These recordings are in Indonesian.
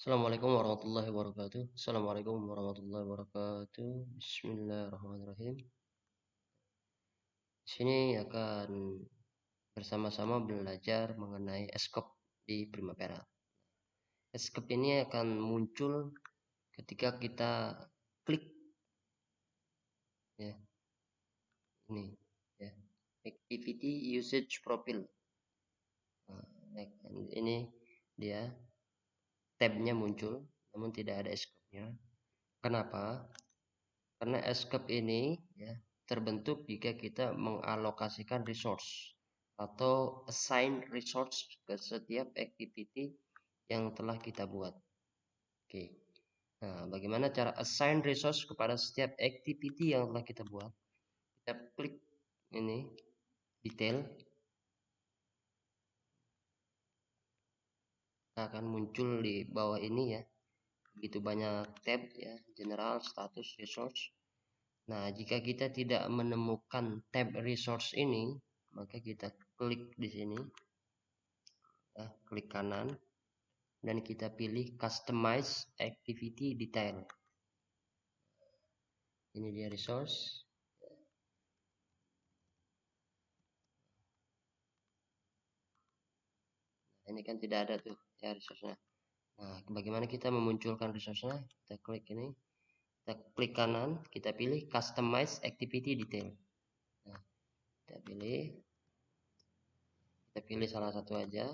Assalamualaikum warahmatullahi wabarakatuh. Assalamualaikum warahmatullahi wabarakatuh. Bismillahirrahmanirrahim. Di sini akan bersama-sama belajar mengenai escape di Primavera. Escape ini akan muncul ketika kita klik ya, ini ya, activity usage profile. Nah, ini dia tabnya muncul, namun tidak ada escape-nya. Kenapa? Karena escape ini ya terbentuk jika kita mengalokasikan resource atau assign resource ke setiap activity yang telah kita buat. Oke. Nah, bagaimana cara assign resource kepada setiap activity yang telah kita buat? Kita klik ini detail. Akan muncul di bawah ini ya. Begitu banyak tab ya, general, status, resource. Nah, jika kita tidak menemukan tab resource ini, maka kita klik di sini, klik kanan, dan kita pilih Customize Activity Detail. Ini dia resource. Nah, ini kan tidak ada tuh ya resource-nya. Nah, bagaimana kita memunculkan resource-nya? Kita klik ini, kita klik kanan, kita pilih Customize Activity Detail. Nah, kita pilih salah satu aja.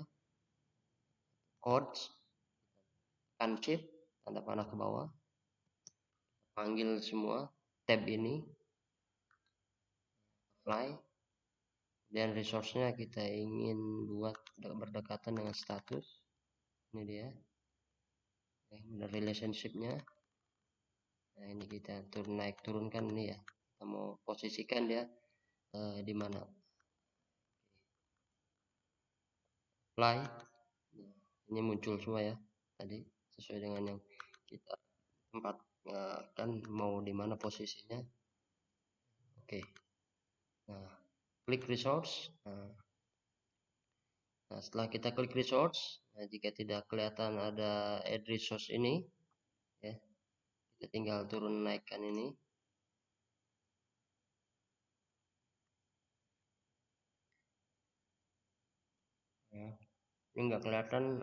Codes, tekan shift, tanda panah ke bawah, panggil semua tab ini, apply, dan resource-nya kita ingin buat berdekatan dengan status. Ini dia relationship-nya. Nah, ini kita turunkan ini ya, kita mau posisikan dia di mana. Apply, ini muncul semua ya tadi sesuai dengan yang kita tempatkan mau di mana posisinya. Oke. Nah, klik resource. Nah, setelah kita klik resource, nah, jika tidak kelihatan ada add resource ini ya, kita tinggal turun naikkan ini. Ya. Ini nggak kelihatan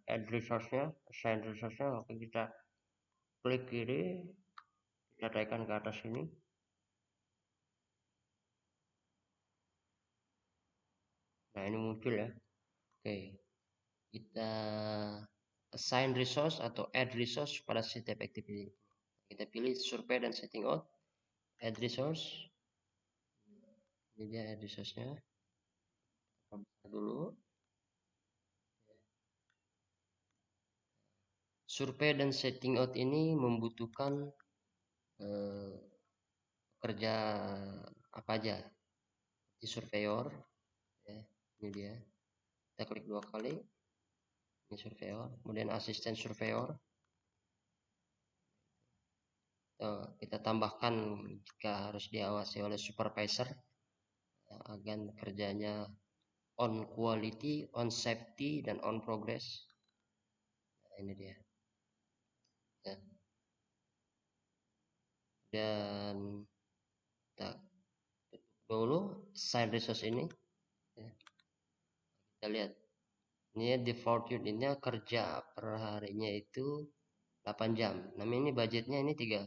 add resource-nya, assign resource-nya, maka kita klik kiri, kita naikkan ke atas ini. Nah, ini muncul ya. Oke. Kita assign resource atau add resource pada setiap activity. Kita pilih survey dan setting out, add resource. Ini dia add resource-nya. Dulu. Survei dan setting out ini membutuhkan kerja apa aja? Di surveyor, ya, ini dia. Kita klik 2 kali. Ini surveyor, kemudian asisten surveyor. Kita tambahkan jika harus diawasi oleh supervisor ya, agar kerjanya on quality, on safety, dan on progress. Nah, ini dia. Ya. Dan kita tutup dulu side resource ini. Ya. Kita lihat. Ini default unitnya kerja per harinya itu 8 jam. Namanya ini budgetnya ini 3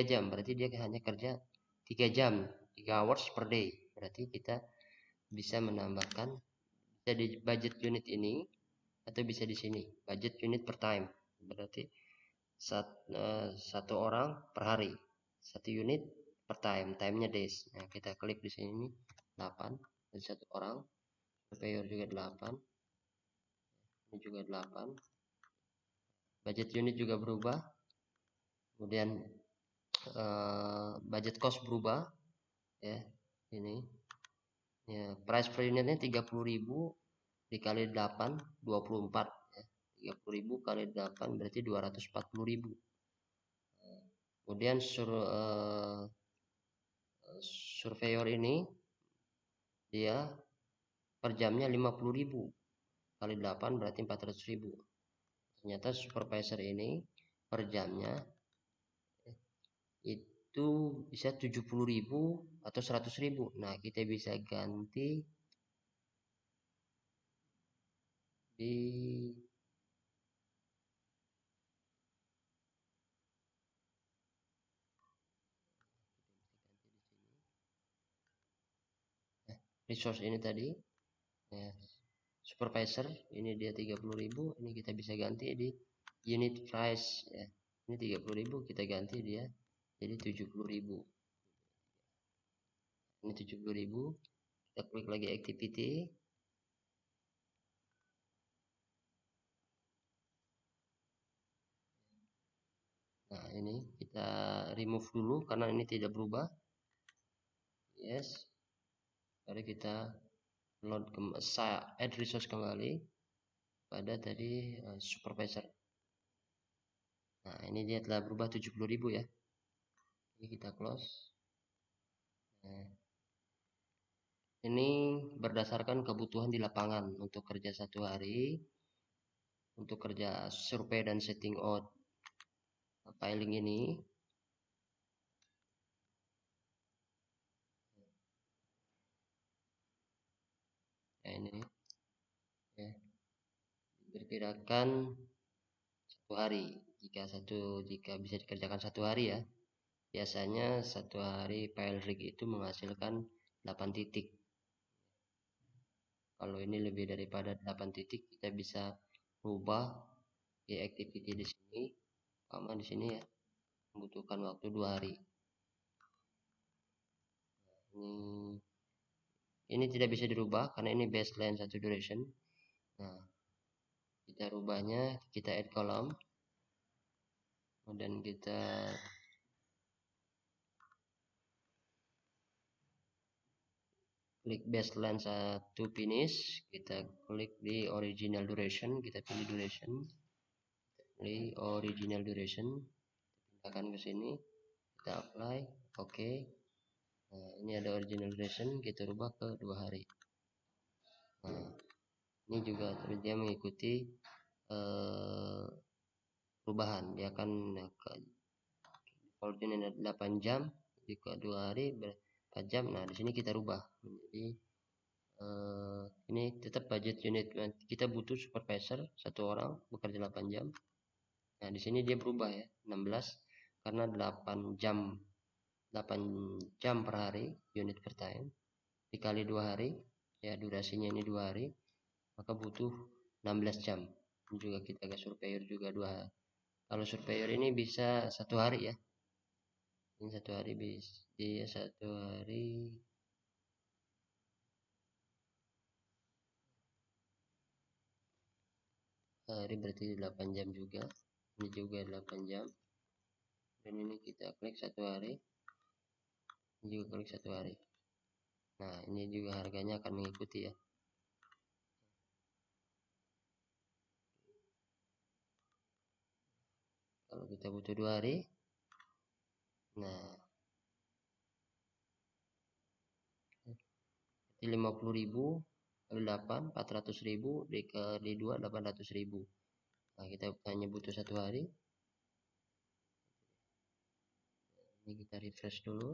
jam. Berarti dia hanya kerja 3 jam, 3 hours per day. Berarti kita bisa menambahkan bisa di budget unit ini atau bisa di sini budget unit per time. Berarti satu orang per hari, satu unit per time, time-nya days. Nah, kita klik di sini 8 dan satu orang. Surveyor juga 8. Ini juga 8. Budget unit juga berubah. Kemudian budget cost berubah ya. Ini ya, price per unitnya 30.000 dikali 8 24 ya. 30.000 kali 8 berarti 240.000. Kemudian surveyor ini dia per jamnya 50.000 kali 8 berarti 400.000. Ternyata supervisor ini per jamnya itu bisa 70.000 atau 100.000. Nah, kita bisa ganti di resource ini tadi ya, supervisor ini dia 30.000, ini kita bisa ganti di unit price ya, ini 30.000 kita ganti dia jadi 70.000, ini 70.000, kita klik lagi activity. Nah, ini kita remove dulu karena ini tidak berubah. Yes, mari kita load add resource kembali pada tadi supervisor. Nah, ini dia telah berubah 70.000 ya. Ini kita close. Nah, ini berdasarkan kebutuhan di lapangan untuk kerja 1 hari, untuk kerja survei dan setting out filing ini. Ya, ini ya, diperkirakan 1 hari. Jika bisa dikerjakan 1 hari ya. Biasanya 1 hari file rig itu menghasilkan 8 titik. Kalau ini lebih daripada 8 titik, kita bisa rubah di activity di sini, sama di sini ya, membutuhkan waktu 2 hari. Ini tidak bisa dirubah karena ini baseline satu duration. Nah, kita rubahnya, kita add column, dan kita klik baseline 1 finish, kita klik di original duration, kita pilih duration, pilih original duration, pindahkan ke sini, kita apply, oke. Nah, ini ada original duration, kita rubah ke 2 hari. Nah, ini juga dia mengikuti perubahan, dia akan kalau ini 8 jam, jika 2 hari 4 jam. Nah, di sini kita rubah menjadi ini tetap budget unit, kita butuh supervisor 1 orang bekerja 8 jam. Nah, di sini dia berubah ya, 16 karena 8 jam per hari unit per time dikali 2 hari ya, durasinya ini 2 hari, maka butuh 16 jam. Ini juga kita ke surveyor juga 2 hari. Kalau surveyor ini bisa 1 hari ya, ini 1 hari bisa, dia 1 hari berarti 8 jam juga, ini juga 8 jam, dan ini kita klik 1 hari, ini juga klik 1 hari. Nah, ini juga harganya akan mengikuti ya. Kalau kita butuh 2 hari, nah 50.000 kali 8 400.000 dikali 2 800.000. Nah, kita hanya butuh 1 hari. Ini kita refresh dulu.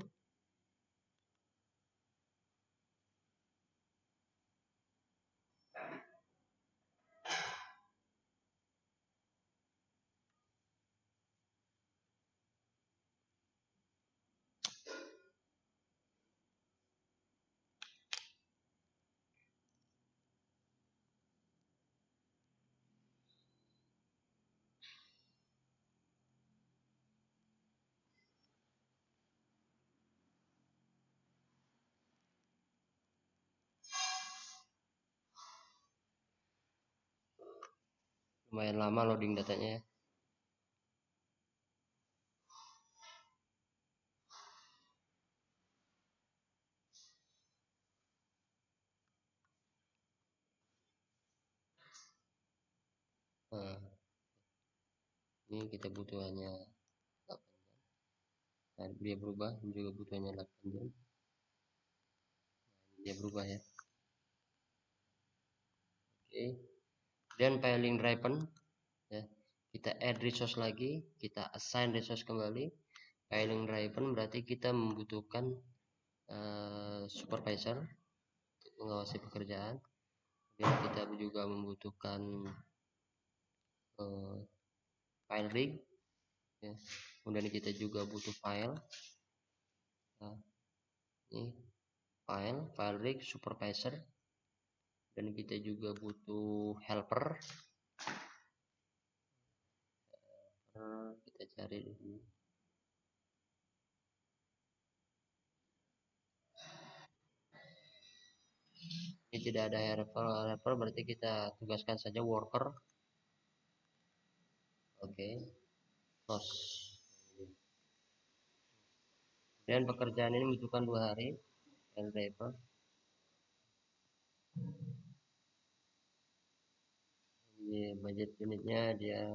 Lumayan lama loading datanya ya. Nah, ini kita butuh hanya 8 jam. Nah, dia berubah, ini juga butuhnya 8 jam. Nah, dia berubah ya. Oke. Dan filing driven ya. Kita add resource lagi, kita assign resource kembali. Filing driven berarti kita membutuhkan supervisor untuk mengawasi pekerjaan. Kemudian kita juga membutuhkan file rig, ya. Kemudian kita juga butuh file. Nah, ini file rig, supervisor, dan kita juga butuh helper. Kita cari di sini. Ini tidak ada helper berarti kita tugaskan saja worker. Oke. Close. Dan pekerjaan ini membutuhkan 2 hari. Driver. Di budget unitnya dia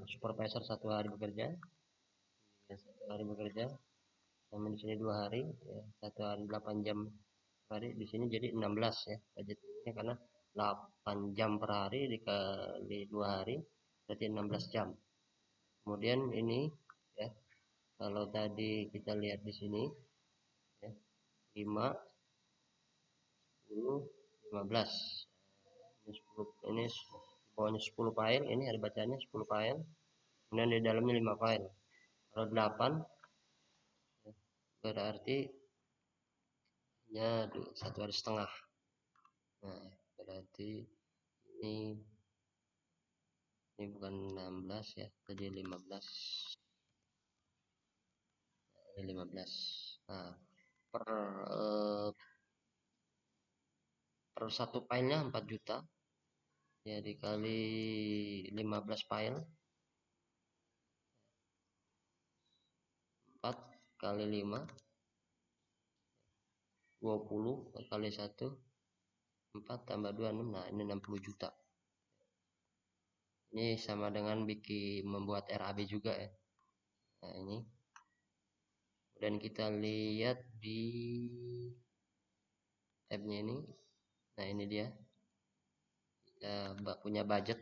supervisor 1 hari bekerja. 1 hari bekerja. Namun di sini 2 hari, ya, 1 hari 8 jam per hari. Di sini jadi 16 ya budgetnya, karena 8 jam per hari dikali 2 hari berarti 16 jam. Kemudian ini ya, kalau tadi kita lihat di sini ya, 5 10 15 ini 10, ini bawahnya 10 file, ini ada bacanya 10 file, kemudian di dalamnya 5 file. Kalau 8 ya, berarti hanya 1 hari setengah. Nah, berarti ini bukan 16 ya, tadi 15. Ini 15. Nah, per satu filenya 4 juta ya, dikali 15 file, 4 kali 5 20 kali 1 4 tambah 2 6. Nah, ini 60 juta. Ini sama dengan membuat RAB juga ya. Nah, ini. Dan kita lihat di tabnya ini. Nah, ini dia. Kita punya budget.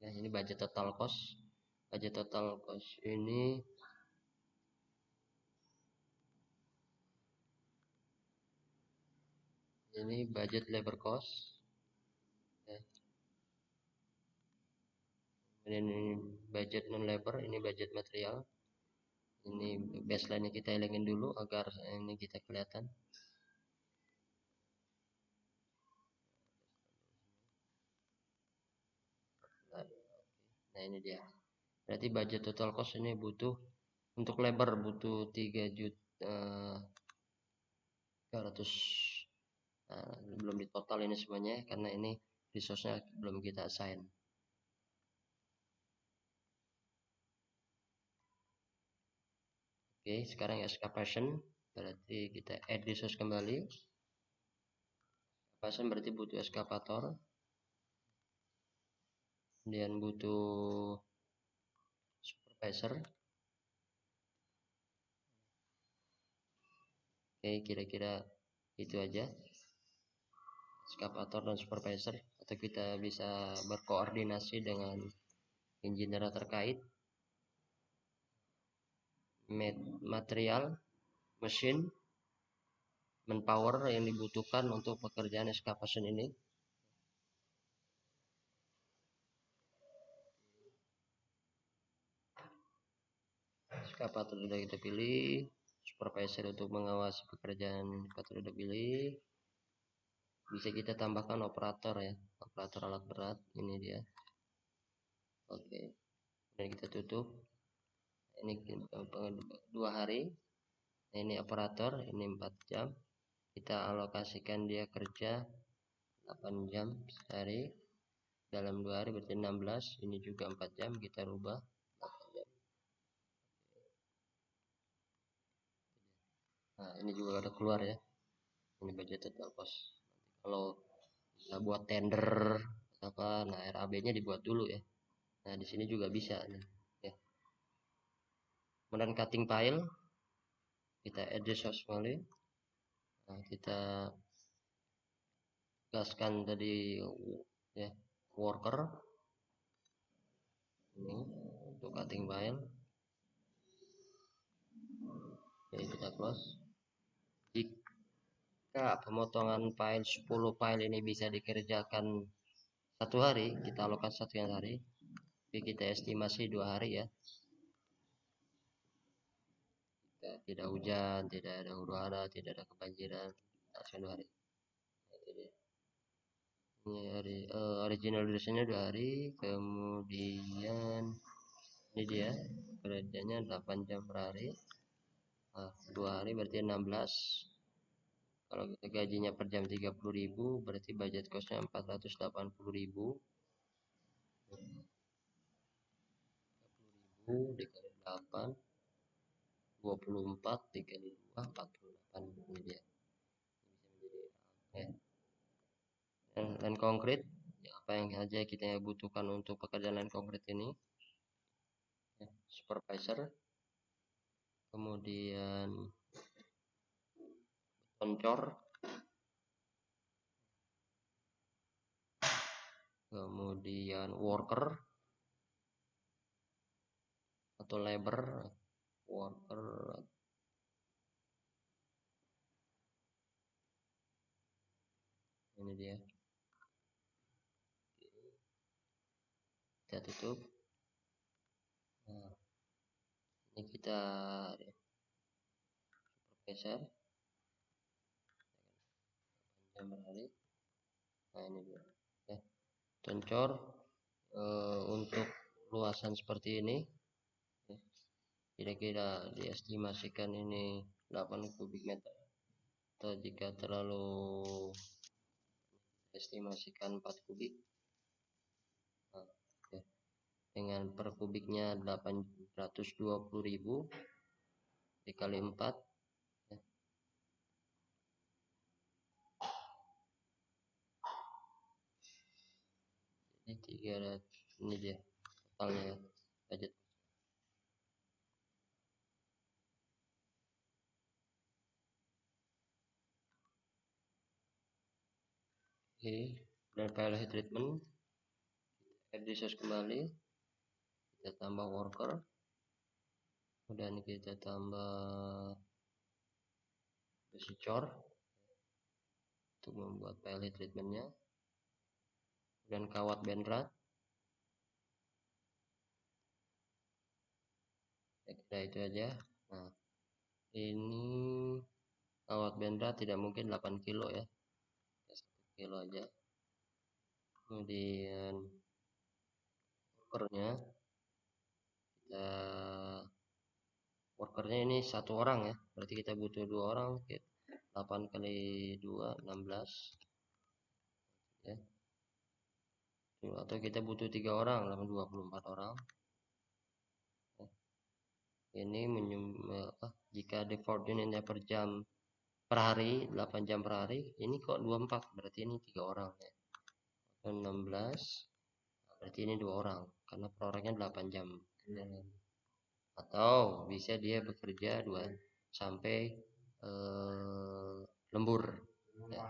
Ya, ini budget total cost. Budget total cost ini budget labor cost. Ya. Ini budget non labor, ini budget material. Ini baseline-nya kita hilangin dulu agar ini kita kelihatan. Nah, ini dia. Berarti budget total cost ini butuh untuk labor butuh 3 juta 300. Nah, belum di total ini semuanya karena ini resource-nya belum kita assign. Oke, sekarang excavation berarti kita add resource kembali. Excavation berarti butuh excavator. Kemudian butuh supervisor. Oke, kira-kira itu aja. Excavator dan supervisor, atau kita bisa berkoordinasi dengan engineer terkait. Material, mesin, manpower yang dibutuhkan untuk pekerjaan excavation ini. Excavator sudah kita pilih, supervisor untuk mengawasi pekerjaan excavator sudah pilih. Bisa kita tambahkan operator ya, operator alat berat, ini dia. Oke, dan kita tutup. Ini 2 hari. Nah, ini operator, ini 4 jam. Kita alokasikan dia kerja 8 jam sehari dalam 2 hari berarti 16. Ini juga 4 jam, kita rubah 8 jam. Nah, ini juga ada keluar ya. Ini budget total cost. Kalau kita buat tender apa, nah RAB-nya dibuat dulu ya. Nah, di sini juga bisa nih ya. Kemudian cutting file, kita add resource kembali. Nah, kita gaskan tadi ya worker. cutting file. Jadi kita close. Jika pemotongan file 10 file ini bisa dikerjakan 1 hari, kita lakukan 1 hari, tapi kita estimasi 2 hari ya. Tidak hujan, tidak ada huru-hara, tidak ada kebanjiran, 2 hari. Ini hari original durasinya 2 hari, kemudian ini dia kerjanya 8 jam per hari. 2 hari berarti 16. Kalau kita gajinya per jam 30.000, berarti budget costnya 480.000. 30.000 dikali 8, 24 dikali 2, 48. Ini dia. Dan konkret, apa yang saja kita butuhkan untuk pekerjaan lain konkret ini? Supervisor, kemudian pencor, kemudian worker atau labor, worker, ini dia. Kita tutup. Nah, ini kita supervisor jam per hari. Nah, ini dia ya. Pencor untuk luasan seperti ini kira-kira diestimasikan ini 8 kubik meter, atau jika terlalu estimasikan 4 kubik. Nah, ya. Dengan per kubiknya 820.000 dikali 4 ya. Ini 300, ini dia totalnya budget. Oke, dan file heat treatment add resource kembali, kita tambah worker, kemudian kita tambah procedure untuk membuat file heat treatmentnya, dan kawat benrat. Kira itu aja. Nah, ini kawat benrat tidak mungkin 8 kilo ya, 1 kilo aja. Kemudian workernya ini 1 orang ya, berarti kita butuh 2 orang. 8 kali 2 16 ya. Atau kita butuh 3 orang, 24 orang. Ini jika default unitnya per jam per hari 8 jam per hari, ini kok 24, berarti ini 3 orang ya. 16 berarti ini 2 orang karena per orangnya 8 jam. Atau bisa dia bekerja 2 sampai lembur ya.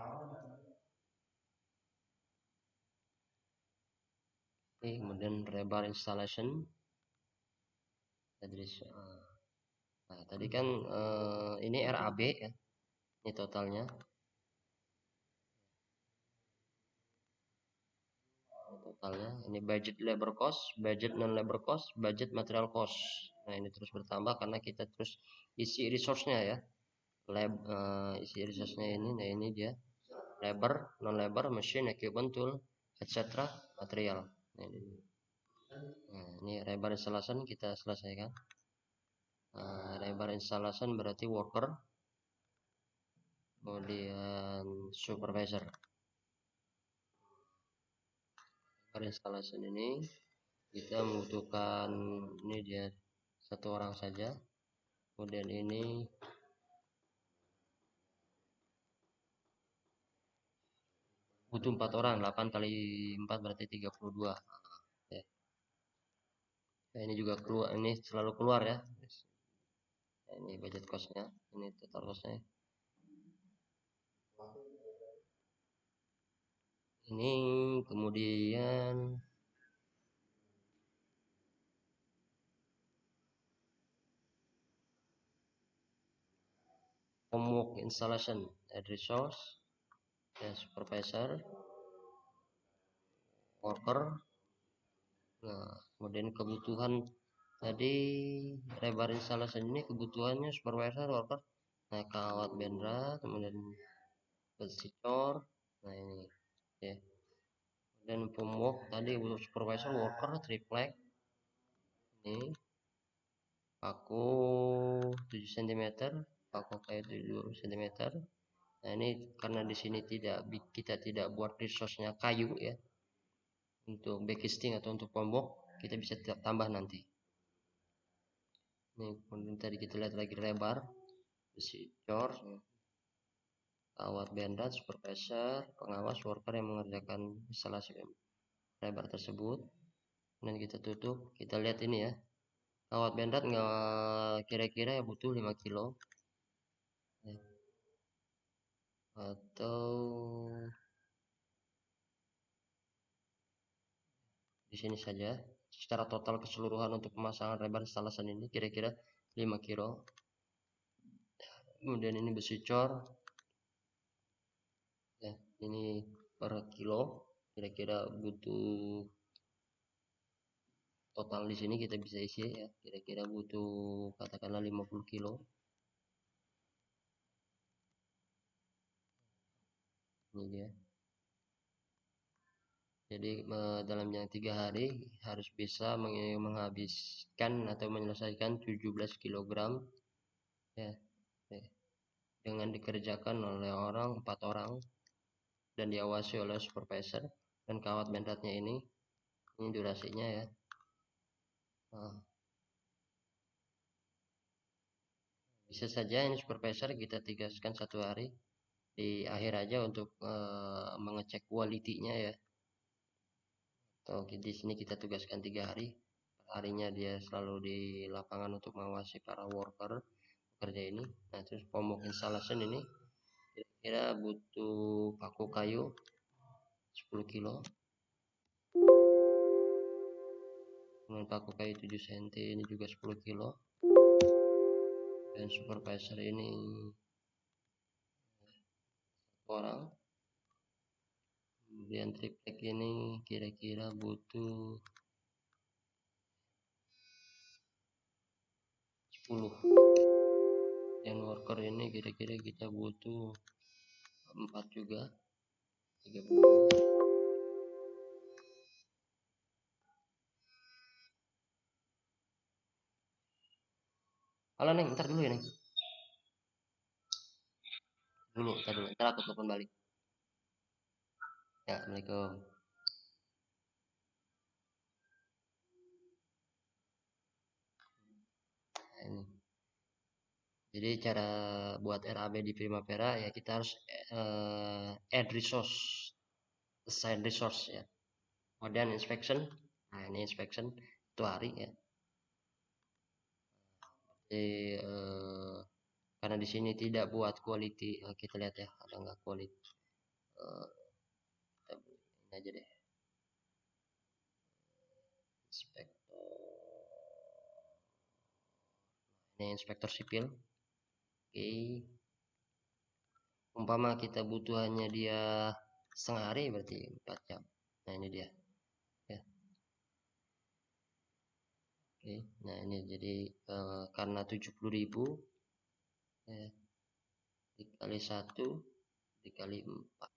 Oke, kemudian rebar installation. Nah, tadi kan ini RAB ya, ini totalnya. Ini budget labor cost, budget non labor cost, budget material cost. Nah, ini terus bertambah karena kita terus isi resource-nya ya. Isi resource-nya ini, nah ini dia labor, non labor, machine, equipment, tool, etc. material. Nah, ini rebar installation kita selesaikan. Rebar installation berarti worker, kemudian supervisor. Installation ini kita membutuhkan, ini dia 1 orang saja, kemudian ini butuh 4 orang, 8 kali 4 berarti 32 ya. Nah, ini juga keluar, ini selalu keluar ya. Nah, ini budget costnya, ini total costnya. Ini kemudian homework installation, add resource, ya, supervisor, worker. Nah, kemudian kebutuhan tadi lebar installation ini kebutuhannya supervisor, worker, nah kawat bendera, kemudian pesicor, nah ini ya. Dan homework tadi untuk supervisor, worker, triplek, ini paku 7 cm, paku kayu 7 cm. Nah ini karena di sini kita tidak buat resource-nya kayu ya, untuk backcasting atau untuk homework kita bisa tambah nanti. Ini kemudian tadi kita lihat lagi lebar, besi cor, kawat bendera, supervisor, pengawas, worker yang mengerjakan instalasi lebar tersebut. Dan kita tutup, kita lihat ini ya, kawat bendera nggak kira-kira ya butuh 5 kilo ya. Atau di sini saja secara total keseluruhan untuk pemasangan lebar installation ini kira-kira 5 kilo. Kemudian ini besi cor ya, ini per kilo kira-kira butuh, total di sini kita bisa isi ya, kira-kira butuh katakanlah 50 kilo. Ini dia. Jadi dalam yang 3 hari harus bisa menghabiskan atau menyelesaikan 17 kg ya, dengan dikerjakan oleh 4 orang dan diawasi oleh supervisor. Dan kawat bendratnya ini durasinya ya, bisa saja ini supervisor kita tugaskan 1 hari di akhir aja untuk mengecek kualitinya ya, atau di sini kita tugaskan 3 hari, harinya dia selalu di lapangan untuk mengawasi para worker kerja ini. Nah terus pomok installation ini kira-kira butuh paku kayu 10 kilo, kemudian paku kayu 7 cm ini juga 10 kilo, dan supervisor ini orang. Kemudian triplek ini kira-kira butuh 10, dan worker ini kira-kira kita butuh 4 juga, 30. Halo Neng, ntar dulu ya Neng, ntar aku telepon balik ya. Assalamualaikum. Nah, ini jadi cara buat RAB di Primavera ya, kita harus add resource, assign resource ya. Kemudian inspection, nah ini inspection itu hari ya. Jadi karena di sini tidak buat quality, kita lihat ya ada nggak quality, kita ini aja deh, inspektor, ini inspektor sipil. Oke, umpama kita butuhannya dia setengah hari berarti 4 jam. Nah ini dia ya. Oke, nah ini jadi karena 70.000 ya, dikali 1 dikali 4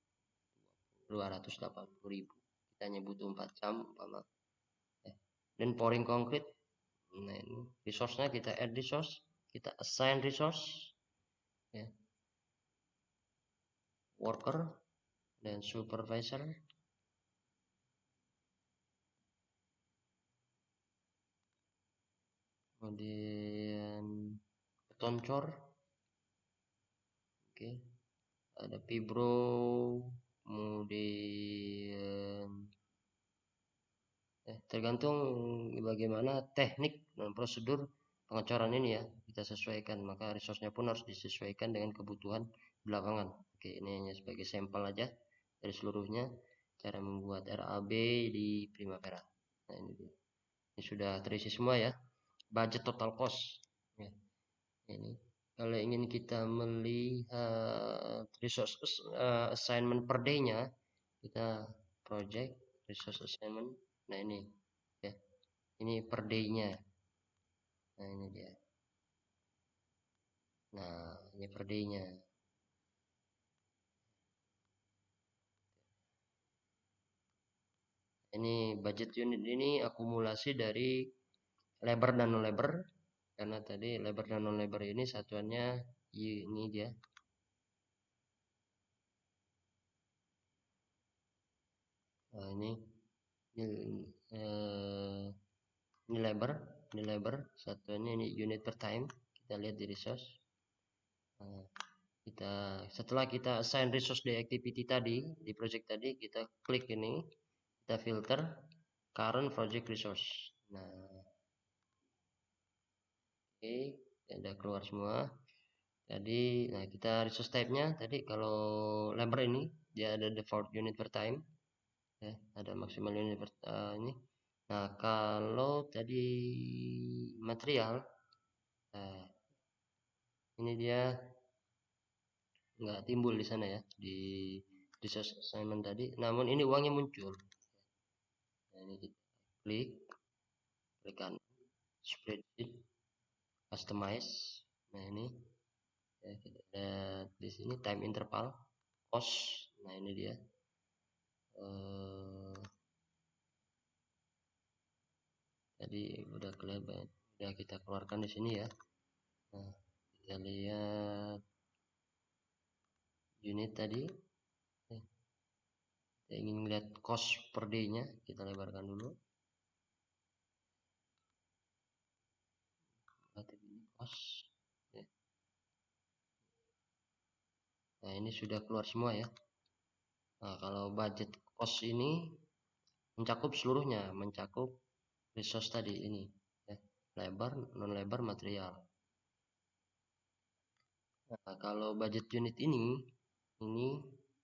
280.000, kita hanya butuh 4 jam umpama ya. Dan pouring concrete, nah ini resource-nya kita add resource, kita assign resource ya, worker dan supervisor. Kemudian beton cor, oke, ada fibro, kemudian tergantung bagaimana teknik dan prosedur pengecoran ini ya, kita sesuaikan, maka resource-nya pun harus disesuaikan dengan kebutuhan di lapangan. Oke, ini hanya sebagai sampel aja dari seluruhnya cara membuat RAB di Primavera. Nah ini dia, ini sudah terisi semua ya, budget total cost ya. Ini Kalau ingin kita melihat resource assignment per day-nya, kita project resource assignment. Nah ini ya, ini per day-nya. Nah ini dia. Nah ini per day-nya. Ini budget unit ini akumulasi dari labor dan non labor, karena tadi labor dan non labor ini satuannya ini dia. Nah, ini labor satuannya ini unit per time. Kita lihat di resource. Nah, setelah kita assign resource di activity tadi, di project tadi, kita klik ini, kita filter current project resource. Nah, oke, ada keluar semua. Tadi, nah kita resource type-nya tadi kalau labor ini dia ada default unit per time, ya, ada maksimal unit per ini. Nah, kalau tadi material, nah, ini dia nggak timbul di sana ya, di resource assignment tadi. Namun ini uangnya muncul. Nah, ini kita klik kanan, spreadsheet, customize. Nah ini ya, kita lihat di sini time interval, cost. Nah ini dia. Tadi udah kelihatan, udah kita keluarkan di sini ya. Nah, kita lihat unit tadi. Kita ingin lihat cost per day-nya, kita lebarkan dulu. Cost. Ya. Nah, ini sudah keluar semua ya. Nah, kalau budget cost ini mencakup seluruhnya, mencakup resource tadi ini ya. Labor, non labor, material. Nah, kalau budget unit ini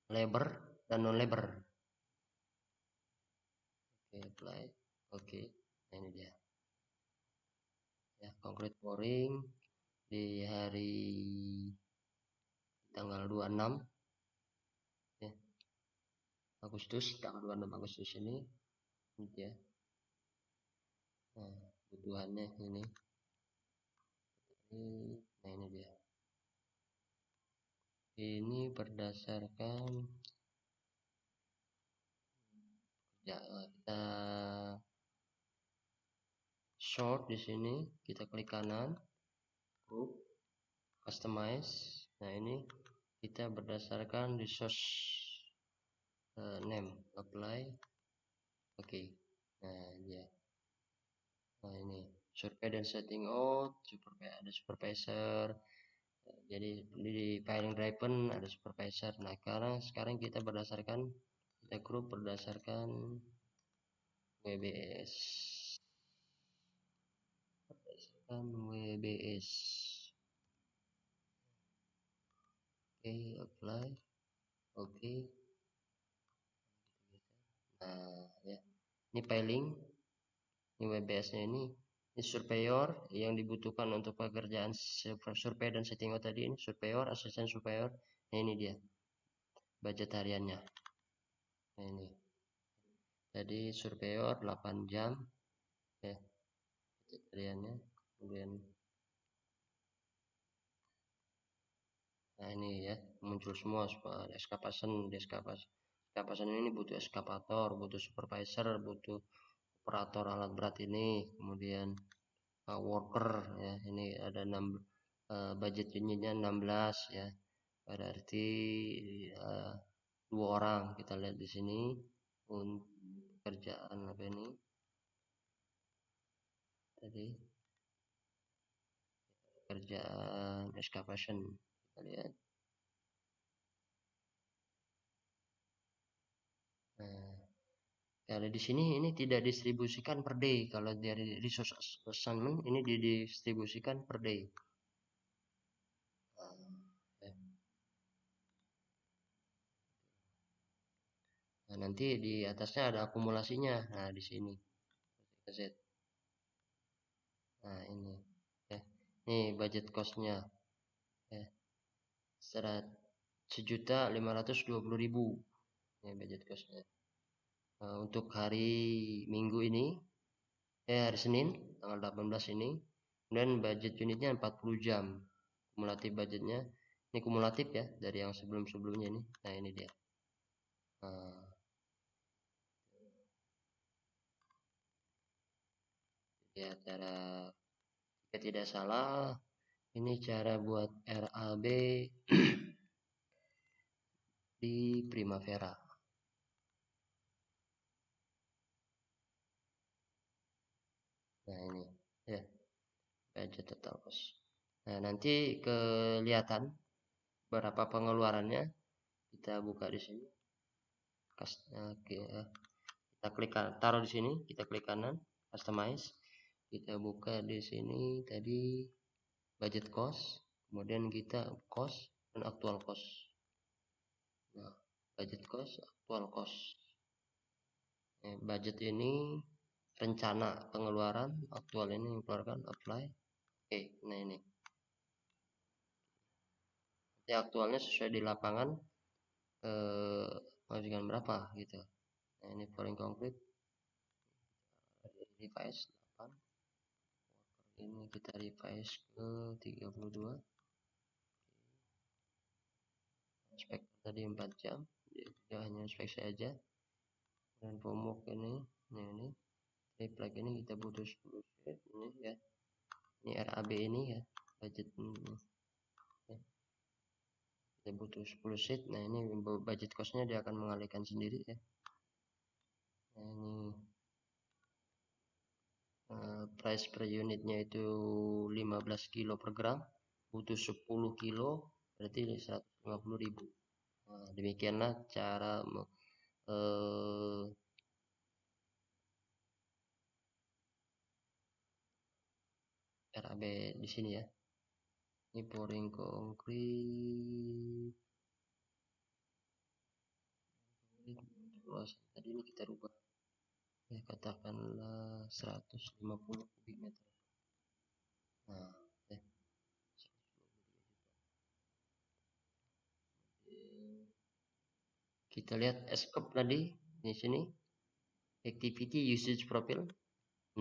labor dan non labor. Oke, apply. Oke, nah, ini dia. Ya, concrete pouring di hari tanggal 26 ya. Agustus, tanggal 26 Agustus ini ya. Nah, kebutuhannya ini. Nah, ini dia. Ini berdasarkan ya, kita sort di sini, kita klik kanan, group, customize. Nah ini kita berdasarkan resource name, apply, oke. Nah ya, nah ini survey dan setting out, ada supervisor. Jadi di filing driven ada supervisor. Nah sekarang kita kita grup berdasarkan WBS. WBS. Oke, apply. Oke. Nah, ya. Ini filing. Ini WBS-nya ini surveyor yang dibutuhkan untuk pekerjaan survei dan setting out tadi ini surveyor, asisten surveyor. Nah, ini dia. Budget hariannya. Nah, ini. Tadi surveyor 8 jam ya. Budget hariannya. Kemudian nah ini ya, muncul semua excavation ini butuh excavator, butuh supervisor, butuh operator alat berat ini, kemudian worker ya, ini ada 6 budget unitnya 16 ya, berarti 2 orang. Kita lihat di sini untuk pekerjaan apa ini tadi, pekerjaan excavation. Kita lihat. Nah, kalau di sini ini tidak distribusikan per day. Kalau dari resource assignment ini didistribusikan per day. Nah, nanti di atasnya ada akumulasinya. Nah, di sini. Z. Nah, ini. Ya. Ini budget cost-nya. 1.520.000 ya budget costnya. Untuk hari Minggu ini hari Senin tanggal 18 ini, kemudian budget unitnya 40 jam, kumulatif budgetnya ini kumulatif ya dari yang sebelum-sebelumnya ini. Nah ini dia. Ya cara, jika tidak salah ini cara buat RAB di Primavera. Nah ini ya budget total cost. Nah nanti kelihatan berapa pengeluarannya, kita buka di sini. Kita klik taruh di sini, kita klik kanan customize, kita buka di sini tadi budget cost, kemudian kita cost dan actual cost. Nah budget cost, actual cost. Budget ini rencana pengeluaran, aktual ini mengeluarkan, apply. Oke, nah ini aktualnya sesuai di lapangan masukan berapa gitu. Nah ini paling konkret revise 8, ini kita revise ke 32, spek tadi 4 jam, dia hanya spek saja. Dan pomok ini plug ini kita butuh 10 sheet ini ya, ini RAB ini ya budget ini ya. Kita butuh 10 sheet. Nah ini budget costnya dia akan mengalihkan sendiri ya. Nah ini price per unitnya itu 15 kilo per gram, butuh 10 kilo berarti 150.000. Nah, demikianlah cara RAB di sini ya. Ini pouring konkret. Tadi ini kita rubah ya, katakanlah 150 kubik meter. Nah kita lihat scope tadi di sini, activity usage profile.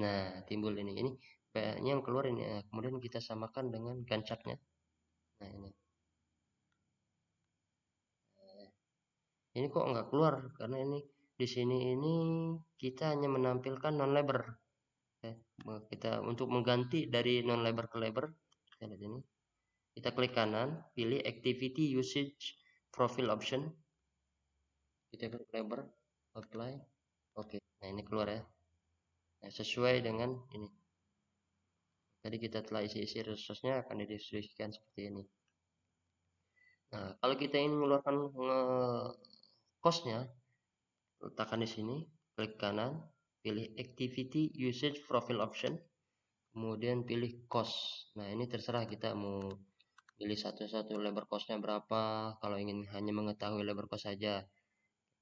Nah timbul ini banyak yang keluar ini ya. Kemudian kita samakan dengan Gantt chart-nya. Nah ini kok nggak keluar, karena ini di sini ini kita hanya menampilkan non labor ya. Kita untuk mengganti dari non labor ke labor, kita lihat ini, kita klik kanan, pilih activity usage profile option, kita klik labor, apply. Oke, nah ini keluar ya. Nah, sesuai dengan ini tadi kita telah isi resource-nya akan didistribusikan seperti ini. Nah kalau kita ingin mengeluarkan cost-nya, letakkan di sini, klik kanan, pilih activity usage profile option, kemudian pilih cost. Nah ini terserah kita mau pilih satu-satu labor cost-nya berapa. Kalau ingin hanya mengetahui labor cost saja,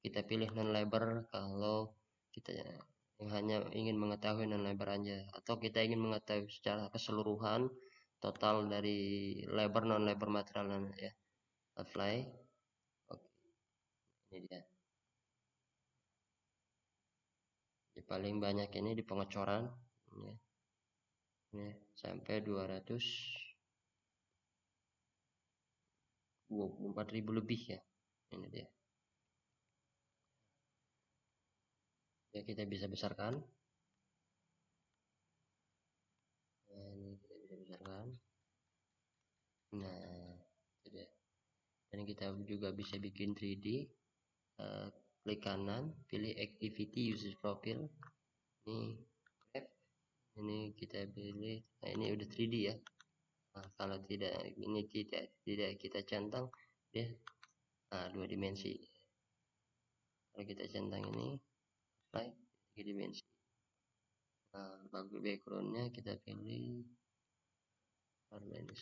kita pilih non labor. Kalau kita hanya ingin mengetahui non labor aja, atau kita ingin mengetahui secara keseluruhan total dari labor non labor material ya, apply. Oke, ini dia. Jadi paling banyak ini di pengecoran ya. Ini sampai 224.000 lebih ya. Ini dia. Ya kita bisa besarkan. Nah, ini kita bisa besarkan. Nah, itu dia. Dan kita juga bisa bikin 3D. Klik kanan, pilih activity usage profile. Ini kita pilih. Nah ini udah 3D ya. Nah, kalau tidak ini tidak kita centang dia 2 dimensi. Kalau kita centang ini 3 dimensi. Nah backgroundnya kita pilih warna ini.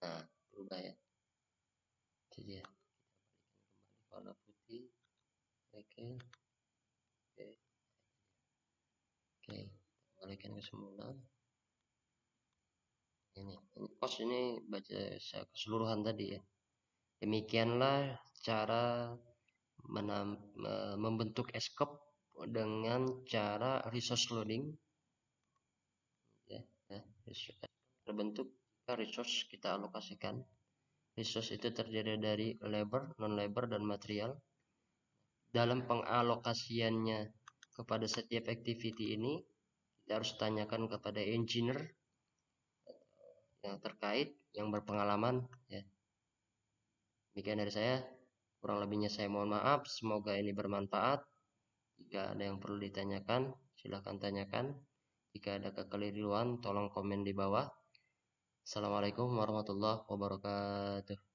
Nah berubah ya, jadi ya kembali warna putih. Oke, kembalikan ke semula. ini baca keseluruhan tadi ya. Demikianlah cara membentuk escape dengan cara resource loading ya, terbentuk jika resource kita alokasikan. Resource itu terdiri dari labor, non labor, dan material. Dalam pengalokasiannya kepada setiap activity ini kita harus tanyakan kepada engineer yang terkait, yang berpengalaman ya. Demikian dari saya, kurang lebihnya saya mohon maaf. Semoga ini bermanfaat. Jika ada yang perlu ditanyakan, silahkan tanyakan. Jika ada kekeliruan, tolong komen di bawah. Assalamualaikum warahmatullahi wabarakatuh.